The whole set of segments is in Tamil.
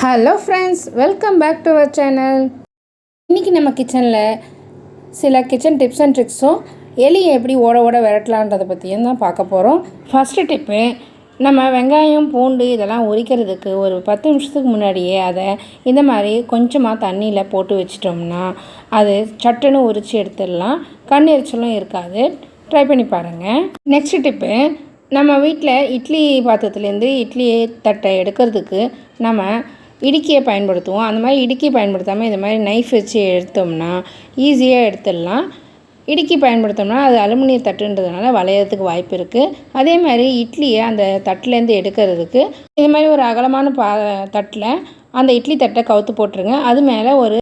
Hello friends, welcome back to our channel. இன்றைக்கி நம்ம கிச்சனில் சில கிச்சன் டிப்ஸ் அண்ட் ட்ரிக்ஸும் எலியை எப்படி ஓட விரட்டலான்றதை பற்றியும் தான் பார்க்க போகிறோம். ஃபஸ்ட்டு டிப்பு, நம்ம வெங்காயம் பூண்டு இதெல்லாம் உரிக்கிறதுக்கு ஒரு 10 நிமிஷத்துக்கு முன்னாடியே அதை இந்த மாதிரி கொஞ்சமாக தண்ணியில் போட்டு வச்சிட்டோம்னா அது சட்டுன்னு உரித்து எடுத்துடலாம். கண் எரிச்சலும் இருக்காது. ட்ரை பண்ணி பாருங்கள். நெக்ஸ்ட் டிப்பு, நம்ம வீட்டில் இட்லி பாத்திரத்துலேருந்து இட்லி தட்டை எடுக்கிறதுக்கு நம்ம இடுக்கியை பயன்படுத்துவோம். அந்த மாதிரி இடுக்கி பயன்படுத்தாமல் இந்த மாதிரி நைஃப் வச்சு எடுத்தோம்னா ஈஸியாக எடுத்துடலாம். இடுக்கி பயன்படுத்தோம்னா அது அலுமினிய தட்டுன்றதுனால வளையறதுக்கு வாய்ப்பு இருக்குது. அதே மாதிரி இட்லியை அந்த தட்டிலேருந்து எடுக்கிறதுக்கு இது மாதிரி ஒரு அகலமான தட்டில் அந்த இட்லி தட்டை கவுத்து போட்டுருங்க. அது மேலே ஒரு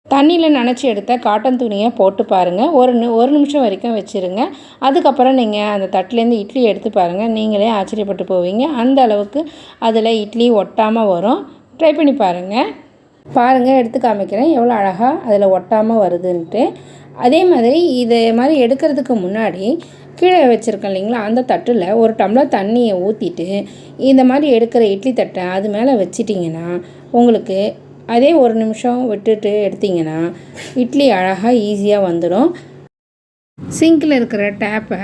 தண்ணியில் நனைச்சி எடுத்த காட்டன் துணியை போட்டு பாருங்கள். ஒரு நிமிஷம் வரைக்கும் வச்சுருங்க. அதுக்கப்புறம் நீங்கள் அந்த தட்டிலேருந்து இட்லி எடுத்து பாருங்கள். நீங்களே ஆச்சரியப்பட்டு போவீங்க. அந்த அளவுக்கு அதில் இட்லி ஒட்டாமல் வரும். ட்ரை பண்ணி பாருங்கள். எடுத்து காமிக்கிறேன் எவ்வளோ அழகாக அதில் ஒட்டாமல் வருதுன்ட்டு. அதே மாதிரி இது மாதிரி எடுக்கிறதுக்கு முன்னாடி கீழே வச்சுருக்கேன் இல்லைங்களா, அந்த தட்டில் ஒரு டம்ளர் தண்ணியை ஊற்றிட்டு இந்த மாதிரி எடுக்கிற இட்லி தட்டை அது மேலே வச்சிட்டிங்கன்னா உங்களுக்கு அதே ஒரு நிமிஷம் விட்டுட்டு எடுத்திங்கன்னா இட்லி அழகாக ஈஸியாக வந்துடும். சிங்கில் இருக்கிற டேப்பை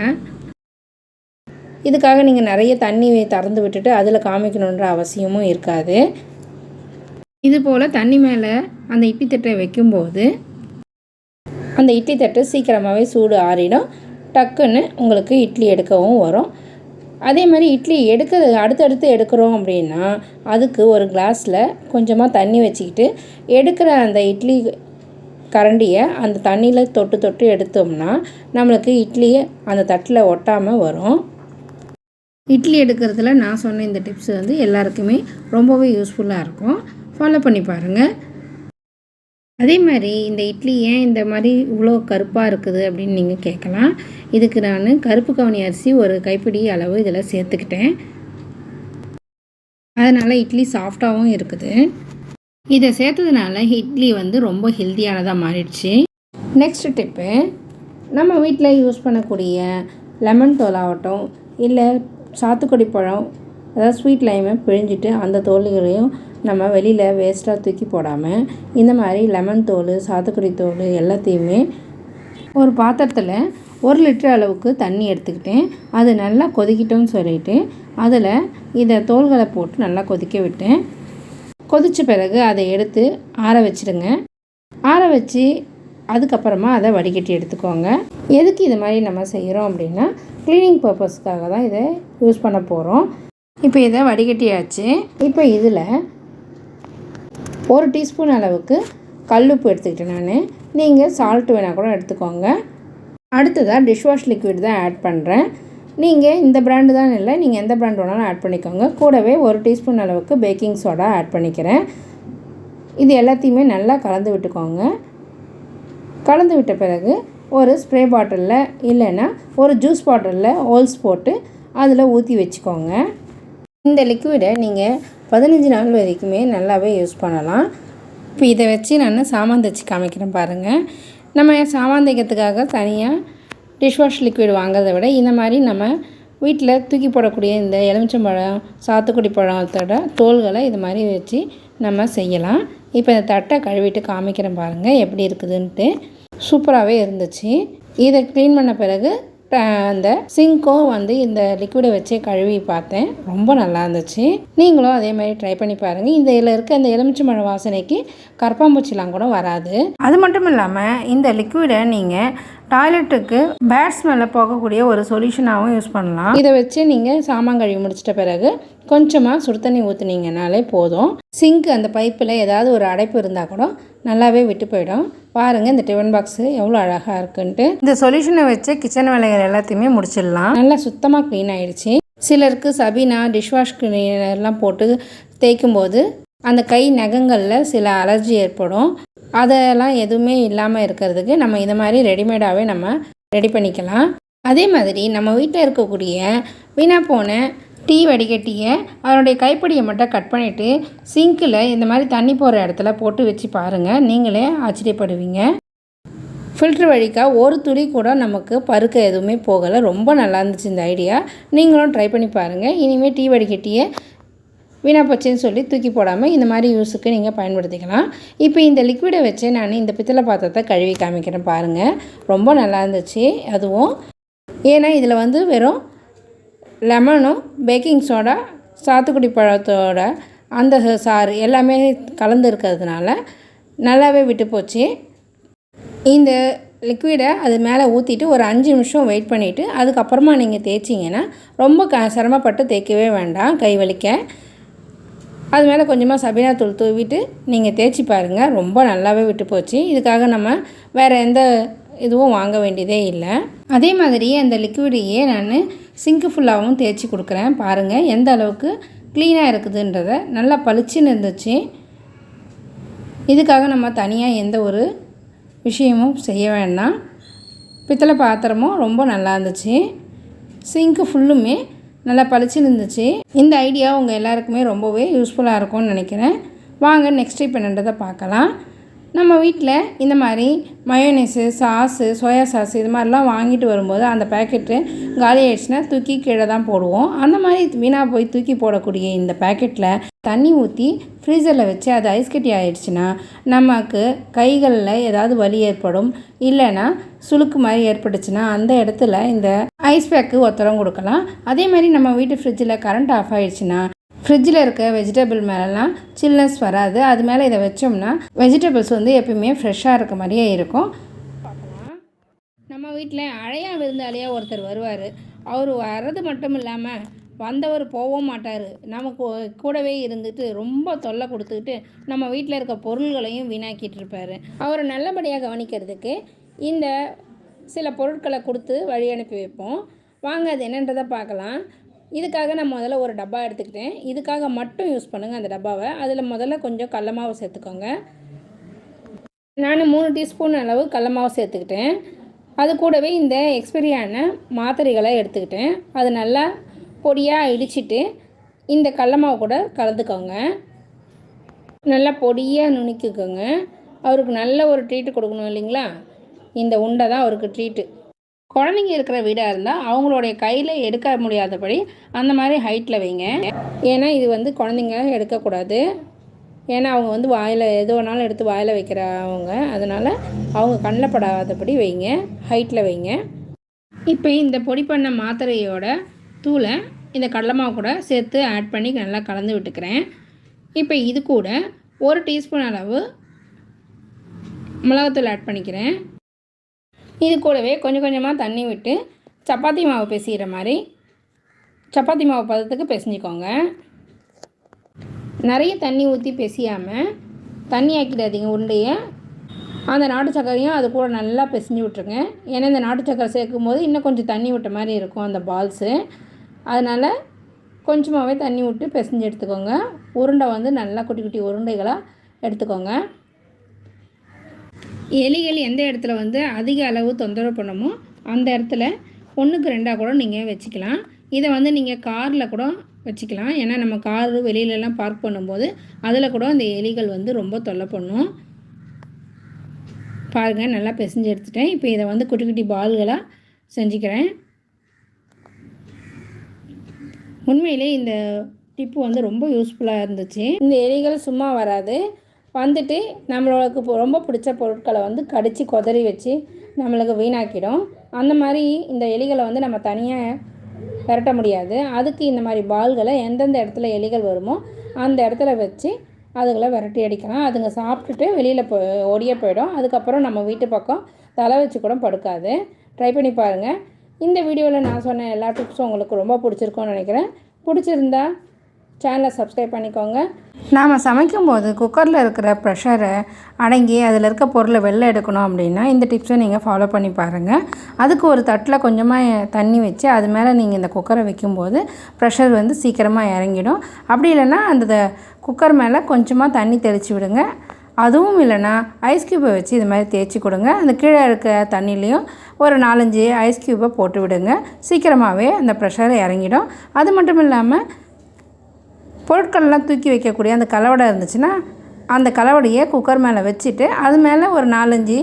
இதுக்காக நீங்கள் நிறைய தண்ணி திறந்து விட்டுட்டு அதில் காமிக்கணுன்ற அவசியமும் இருக்காது. இதுபோல் தண்ணி மேலே அந்த இட்லி தட்டை வைக்கும்போது அந்த இட்லி தட்டு சீக்கிரமாகவே சூடு ஆறிடும். டக்குன்னு உங்களுக்கு இட்லி எடுக்கவும் வரும். அதே மாதிரி இட்லி அடுத்தடுத்து எடுக்கிறோம் அப்படின்னா அதுக்கு ஒரு கிளாஸில் கொஞ்சமாக தண்ணி வச்சுக்கிட்டு எடுக்கிற அந்த இட்லி கரண்டியை அந்த தண்ணியில் தொட்டு எடுத்தோம்னா நம்மளுக்கு இட்லி அந்த தட்டில் ஒட்டாமல் வரும். இட்லி எடுக்கிறதுல நான் சொன்ன இந்த டிப்ஸ் எல்லாருக்குமே ரொம்பவே யூஸ்ஃபுல்லாக இருக்கும். ஃபாலோ பண்ணி பாருங்கள். அதே மாதிரி இந்த இட்லி ஏன் இந்த மாதிரி இவ்வளோ கருப்பாக இருக்குது அப்படின்னு நீங்கள் கேட்கலாம். இதுக்கு நான் கருப்பு கவுனி அரிசி ஒரு கைப்பிடி அளவு இதில் சேர்த்துக்கிட்டேன். அதனால் இட்லி சாஃப்டாகவும் இருக்குது. இதை சேர்த்ததுனால இட்லி ரொம்ப ஹெல்த்தியானதாக மாறிடுச்சு. நெக்ஸ்ட் டிப்பு, நம்ம வீட்டில் யூஸ் பண்ணக்கூடிய லெமன் தோலாகட்டும் இல்லை சாத்துக்குடி பழம், அதாவது ஸ்வீட் லைமை பிழிஞ்சிட்டு அந்த தோல்களையும் நம்ம வெளியில் வேஸ்ட்டாக தூக்கி போடாமல் இந்த மாதிரி லெமன் தோல் சாத்துக்குடி தோல் எல்லாத்தையுமே ஒரு பாத்திரத்தில் 1 லிட்டர் அளவுக்கு தண்ணி எடுத்துக்கிட்டேன். அது நல்லா கொதிக்கிட்டோன்னு சொல்லிவிட்டு அதில் இதை தோல்களை போட்டு நல்லா கொதிக்க விட்டேன். கொதித்த பிறகு அதை எடுத்து ஆற வச்சுடுங்க. ஆற வச்சு அதுக்கப்புறமா அதை வடிகட்டி எடுத்துக்கோங்க. எதுக்கு இது மாதிரி நம்ம செய்கிறோம் அப்படின்னா க்ளீனிங் பர்பஸ்க்காக தான் இதை யூஸ் பண்ண போகிறோம். இப்போ இதை வடிகட்டியாச்சு. இப்போ இதில் 1 டீஸ்பூன் அளவுக்கு கல்லுப்பு எடுத்துக்கிட்டேன் நான். நீங்கள் சால்ட் வேணால் கூட எடுத்துக்கோங்க. அடுத்ததாக டிஷ்வாஷ் லிக்விட் தான் ஆட் பண்ணுறேன். நீங்கள் இந்த பிராண்டு தான் இல்லை, நீங்கள் எந்த பிராண்ட் வேணாலும் ஆட் பண்ணிக்கோங்க. கூடவே 1 டீஸ்பூன் அளவுக்கு பேக்கிங் சோடா ஆட் பண்ணிக்கிறேன். இது எல்லாத்தையுமே நல்லா கலந்து விட்டுக்கோங்க. கலந்து விட்ட பிறகு ஒரு ஸ்ப்ரே பாட்டிலில் இல்லைன்னா ஒரு ஜூஸ் பாட்டிலில் ஹோல்ஸ் போட்டு அதில் ஊற்றி வச்சுக்கோங்க. இந்த லிக்விடை நீங்கள் 15 நாள் வரைக்குமே நல்லாவே யூஸ் பண்ணலாம். இப்போ இதை வச்சு நான் சாமான் தைச்சி காமிக்கிறேன் பாருங்கள். நம்ம சாமான் தைக்கிறதுக்காக தனியாக டிஷ்வாஷ் லிக்விட் வாங்குறதை விட இந்த மாதிரி நம்ம வீட்டில் தூக்கி போடக்கூடிய இந்த எலுமிச்சம்பழம் சாத்துக்குடி பழத்தோட தோல்களை இது மாதிரி வச்சு நம்ம செய்யலாம். இப்போ இந்த தட்டை கழுவிட்டு காமிக்கிறேன் பாருங்கள் எப்படி இருக்குதுன்ட்டு. சூப்பராகவே இருந்துச்சு. இதை க்ளீன் பண்ண பிறகு அந்த சிங்க்கும் இந்த லிக்விடை வச்சே கழுவி பார்த்தேன். ரொம்ப நல்லா இருந்துச்சு. நீங்களும் அதே மாதிரி ட்ரை பண்ணி பாருங்கள். இதில் இருக்க இந்த எலுமிச்சம்பழ வாசனைக்கு கரப்பாம்பூச்சிலாம் கூட வராது. அது மட்டும் இல்லாமல் இந்த லிக்விடை நீங்கள் டாய்லெட்டுக்கு பேட் ஸ்மெல்ல போகக்கூடிய ஒரு சொல்யூஷனாகவும் யூஸ் பண்ணலாம். இதை வச்சு நீங்கள் சாமான் கழுவி முடிச்சிட்ட பிறகு கொஞ்சமாக சுடு தண்ணி ஊற்றுனீங்கனாலே போதும். சிங்க் அந்த பைப்பில் ஏதாவது ஒரு அடைப்பு இருந்தால் கூட நல்லாவே விட்டு போயிடும். பாருங்கள் இந்த டிஃபன் பாக்ஸு எவ்வளோ அழகாக இருக்குன்ட்டு. இந்த சொல்யூஷனை வச்சு கிச்சன் வேலைகள் எல்லாத்தையுமே முடிச்சிடலாம். நல்லா சுத்தமாக க்ளீன் ஆகிடுச்சு. சிலருக்கு சபீனா டிஷ்வாஷ் கிளீனர்லாம் போட்டு தேய்க்கும் போது அந்த கை நகங்களில் சில அலர்ஜி ஏற்படும். அதெல்லாம் எதுவுமே இல்லாமல் இருக்கிறதுக்கு நம்ம இதை மாதிரி ரெடிமேடாகவே நம்ம ரெடி பண்ணிக்கலாம். அதே மாதிரி நம்ம வீட்டில் இருக்கக்கூடிய வீணாக போன டீ வடிகட்டியை அதனுடைய கைப்பிடியை மட்டும் கட் பண்ணிவிட்டு சிங்கில் இந்த மாதிரி தண்ணி போகிற இடத்துல போட்டு வச்சு பாருங்கள். நீங்களே ஆச்சரியப்படுவீங்க. ஃபில்ட்ரு வழிக்கா ஒரு துளி கூட நமக்கு பருக்க எதுவுமே போகலை. ரொம்ப நல்லா இருந்துச்சு இந்த ஐடியா. நீங்களும் ட்ரை பண்ணி பாருங்கள். இனிமேல் டீ வடிகட்டியை வீணாக போச்சுன்னு சொல்லி தூக்கி போடாமல் இந்த மாதிரி யூஸுக்கு நீங்கள் பயன்படுத்திக்கலாம். இப்போ இந்த லிக்விடை வச்சு நான் இந்த பித்தளை பாத்திரத்தை கழுவி காமிக்கிறேன் பாருங்கள். ரொம்ப நல்லா இருந்துச்சு. அதுவும் ஏன்னா இதில் வந்து வெறும் லெமனும் பேக்கிங் சோடா சாத்துக்குடி பழத்தோட அந்த சாறு எல்லாமே கலந்து இருக்கிறதுனால நல்லாவே விட்டு போச்சு. இந்த லிக்விடை அது மேலே ஊற்றிட்டு ஒரு 5 நிமிஷம் வெயிட் பண்ணிவிட்டு அதுக்கப்புறமா நீங்கள் தேய்ச்சிங்கன்னா ரொம்ப சிரமப்பட்டு தேய்க்கவே வேண்டாம் கை வலிக்க. அது மேலே கொஞ்சமாக சபீனா தூள் தூவிட்டு நீங்கள் தேய்ச்சி பாருங்கள். ரொம்ப நல்லாவே விட்டு போச்சு. இதுக்காக நம்ம வேறு எந்த இதுவும் வாங்க வேண்டியதே இல்லை. அதே மாதிரி அந்த லிக்விடையே நான் சிங்க்கு ஃபுல்லாகவும் தேய்ச்சி கொடுக்குறேன். பாருங்கள் எந்த அளவுக்கு க்ளீனாக இருக்குதுன்றதை. நல்லா பளிச்சுன்னு இருந்துச்சு. இதுக்காக நம்ம தனியாக எந்த ஒரு விஷயமும் செய்ய வேண்டாம். பித்தளை பாத்திரமும் ரொம்ப நல்லா இருந்துச்சு. சிங்க்கு ஃபுல்லுமே நல்லா பளிச்சுன்னு இருந்துச்சு. இந்த ஐடியா உங்கள் எல்லாருக்குமே ரொம்பவே யூஸ்ஃபுல்லாக இருக்கும்னு நினைக்கிறேன். வாங்க நெக்ஸ்ட் இப்போ என்னன்றதை பார்க்கலாம். நம்ம வீட்டில் இந்த மாதிரி மயோனைஸு, சாஸு, சோயா சாஸு இது மாதிரிலாம் வாங்கிட்டு வரும்போது அந்த பேக்கெட்டு காலி ஆகிடுச்சுன்னா தூக்கி கீழே தான் போடுவோம். அந்த மாதிரி வீணாக போய் தூக்கி போடக்கூடிய இந்த பேக்கெட்டில் தண்ணி ஊற்றி ஃப்ரீசரில் வச்சு அது ஐஸ் கட்டி ஆகிடுச்சுன்னா நமக்கு கைகளில் ஏதாவது வலி ஏற்படும், இல்லைன்னா சுளுக்கு மாதிரி ஏற்பட்டுச்சுன்னா அந்த இடத்துல இந்த ஐஸ் பேக்கு ஒத்தரம் கொடுக்கலாம். அதே மாதிரி நம்ம வீட்டு ஃப்ரிட்ஜில் கரண்ட் ஆஃப் ஆகிடுச்சுன்னா ஃப்ரிட்ஜில் இருக்க வெஜிடபிள் மேலெலாம் சில்னஸ் வராது. அது மேலே இதை வச்சோம்னா வெஜிடபிள்ஸ் வந்து எப்பயுமே ஃப்ரெஷ்ஷாக இருக்க மாதிரியே இருக்கும். நம்ம வீட்டில் அழையா விருந்தாளியாக ஒருத்தர் வருவார். அவர் வர்றது மட்டும் இல்லாமல் வந்தவர் போகவும் மாட்டார். நமக்கு கூடவே இருந்துட்டு ரொம்ப தொல்லை கொடுத்துக்கிட்டு நம்ம வீட்டில் இருக்க பொருள்களையும் வீணாக்கிட்டு இருப்பார். அவரை நல்லபடியாக கவனிக்கிறதுக்கு இந்த சில பொருட்களை கொடுத்து வழி அனுப்பி வைப்போம். வாங்க அது என்னன்றதை பார்க்கலாம். இதுக்காக நான் முதல்ல ஒரு டப்பா எடுத்துக்கிட்டேன். இதுக்காக மட்டும் யூஸ் பண்ணுங்கள் அந்த டப்பாவை. அதில் முதல்ல கொஞ்சம் கடல மாவு சேர்த்துக்கோங்க. நான் 3 டீஸ்பூன் அளவு கடல மாவு சேர்த்துக்கிட்டேன். அது கூடவே இந்த எக்ஸ்பைரியான மாத்திரைகளை எடுத்துக்கிட்டேன். அது நல்லா பொடியாக இடிச்சிட்டு இந்த கடல மாவு கூட கலந்துக்கோங்க. நல்லா பொடியாக நுணுக்கிக்கோங்க. அவருக்கு நல்ல ஒரு ட்ரீட்டு கொடுக்கணும் இல்லைங்களா? இந்த உண்டை தான் அவருக்கு ட்ரீட்டு. குழந்தைங்க இருக்கிற வீடாக இருந்தால் அவங்களுடைய கையில் எடுக்க முடியாதபடி அந்த மாதிரி ஹைட்டில் வைங்க. ஏன்னா இது வந்து குழந்தைங்க எடுக்கக்கூடாது. ஏன்னா அவங்க வந்து வாயில் எது வேணாலும் எடுத்து வாயில் வைக்கிறவங்க. அதனால் அவங்க கண்ணில் படாதபடி வைங்க, ஹைட்டில் வைங்க. இப்போ இந்த பொடி பண்ண மாத்திரையோட தூளை இந்த கடலை மாவு கூட சேர்த்து ஆட் பண்ணி நல்லா கலந்து விட்டுக்கிறேன். இப்போ இது கூட 1 டீஸ்பூன் அளவு மிளகாத்தூள் ஆட் பண்ணிக்கிறேன். இது கூடவே கொஞ்சம் கொஞ்சமாக தண்ணி விட்டு சப்பாத்தி மாவு பிசைகிற மாதிரி சப்பாத்தி மாவு பதத்துக்கு பிசைஞ்சிக்கோங்க. நிறைய தண்ணி ஊற்றி பிசையாமல் தண்ணி ஆக்கிடாதீங்க உருண்டையை. அந்த நாட்டு சர்க்கரையும் அது கூட நல்லா பிசைஞ்சு விட்ருங்க. ஏன்னா இந்த நாட்டு சர்க்கரை சேர்க்கும் போது இன்னும் கொஞ்சம் தண்ணி விட்ட மாதிரி இருக்கும் அந்த பால்ஸு. அதனால் கொஞ்சமாகவே தண்ணி விட்டு பிசைஞ்சு எடுத்துக்கோங்க. உருண்டை வந்து நல்லா குட்டி குட்டி உருண்டைகளாக எடுத்துக்கோங்க. எலிகள் எந்த இடத்துல வந்து அதிக அளவு தொந்தரவு பண்ணுமோ அந்த இடத்துல 1க்கு 2 கூட நீங்கள் வச்சுக்கலாம். இதை வந்து நீங்கள் காரில் கூட வச்சுக்கலாம். ஏன்னா நம்ம கார் வெளியிலலாம் பார்க் பண்ணும்போது அதில் கூட அந்த எலிகள் வந்து ரொம்ப தொல்லை பண்ணும். பாருங்கள் நல்லா பிசைஞ்சு எடுத்துட்டேன். இப்போ இதை வந்து குட்டி குட்டி பால்களாக செஞ்சுக்கிறேன். உண்மையிலே இந்த டிப்பு வந்து ரொம்ப யூஸ்ஃபுல்லாக இருந்துச்சு. இந்த எலிகள் சும்மா வராது. வந்துட்டு நம்மளுக்கு ரொம்ப பிடிச்ச பொருட்களை வந்து கடித்து கொதறி வச்சு நம்மளுக்கு வீணாக்கிடும். அந்த மாதிரி இந்த எலிகளை வந்து நம்ம தனியாக விரட்ட முடியாது. அதுக்கு இந்த மாதிரி பால்களை எந்தெந்த இடத்துல எலிகள் வருமோ அந்த இடத்துல வச்சு அதுகளை விரட்டி அடிக்கலாம். அதுங்க சாப்பிட்டுட்டு வெளியில் ஓடியே போயிடும். அதுக்கப்புறம் நம்ம வீட்டு பக்கம் தலை வச்சு கூட படுக்காது. ட்ரை பண்ணி பாருங்கள். இந்த வீடியோவில் நான் சொன்ன எல்லா டிப்ஸும் உங்களுக்கு ரொம்ப பிடிச்சிருக்கோன்னு நினைக்கிறேன். பிடிச்சிருந்தா சேனலை சப்ஸ்கிரைப் பண்ணிக்கோங்க. நாம் சமைக்கும்போது குக்கரில் இருக்கிற ப்ரெஷரை அடங்கி அதில் இருக்க பொருளை வெளில எடுக்கணும் அப்படின்னா இந்த டிப்ஸை நீங்கள் ஃபாலோ பண்ணி பாருங்கள். அதுக்கு ஒரு தட்டில் கொஞ்சமாக தண்ணி வச்சு அது மேலே நீங்கள் இந்த குக்கரை வைக்கும்போது ப்ரெஷர் வந்து சீக்கிரமாக இறங்கிடும். அப்படி இல்லைன்னா அந்த குக்கர் மேலே கொஞ்சமாக தண்ணி தெளித்து விடுங்க. அதுவும் இல்லைன்னா ஐஸ் க்யூப்பை வச்சு இது மாதிரி தேய்ச்சி கொடுங்க. அந்த கீழே இருக்க தண்ணிலையும் ஒரு 4-5 ஐஸ் க்யூப்பை போட்டு விடுங்க. சீக்கிரமாகவே அந்த ப்ரெஷர் இறங்கிடும். அது மட்டும் இல்லாமல் பொருட்கள்லாம் தூக்கி வைக்கக்கூடிய அந்த கலவடை இருந்துச்சுன்னா அந்த கலவடையை குக்கர் மேலே வச்சுட்டு அது மேலே ஒரு 4-5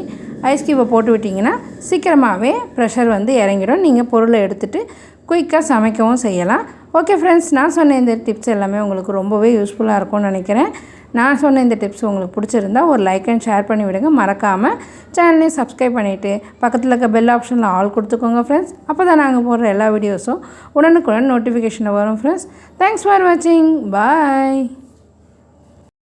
ஐஸ் க்யூப்பை போட்டு விட்டிங்கன்னா சீக்கிரமாகவே ப்ரெஷர் வந்து இறங்கிடும். நீங்கள் பொருளை எடுத்துகிட்டு குயிக்காக சமைக்கவும் செய்யலாம். ஓகே ஃப்ரெண்ட்ஸ், நான் சொன்ன இந்த டிப்ஸ் எல்லாமே உங்களுக்கு ரொம்பவே யூஸ்ஃபுல்லாக இருக்கும்னு நினைக்கிறேன். நான் சொன்ன இந்த டிப்ஸ் உங்களுக்கு பிடிச்சிருந்தா ஒரு லைக் அண்ட் ஷேர் பண்ணி விடுங்க. மறக்காமல் சேனலையும் சப்ஸ்கிரைப் பண்ணிவிட்டு பக்கத்தில் இருக்க பெல் ஆப்ஷனில் ஆல் கொடுத்துக்கோங்க ஃப்ரெண்ட்ஸ். அப்போ தான் நாங்கள் போடுற எல்லா வீடியோஸும் உடனுக்குடன் நோட்டிஃபிகேஷனில் வரும் ஃப்ரெண்ட்ஸ். தேங்க்ஸ் ஃபார் வாட்சிங். பாய்.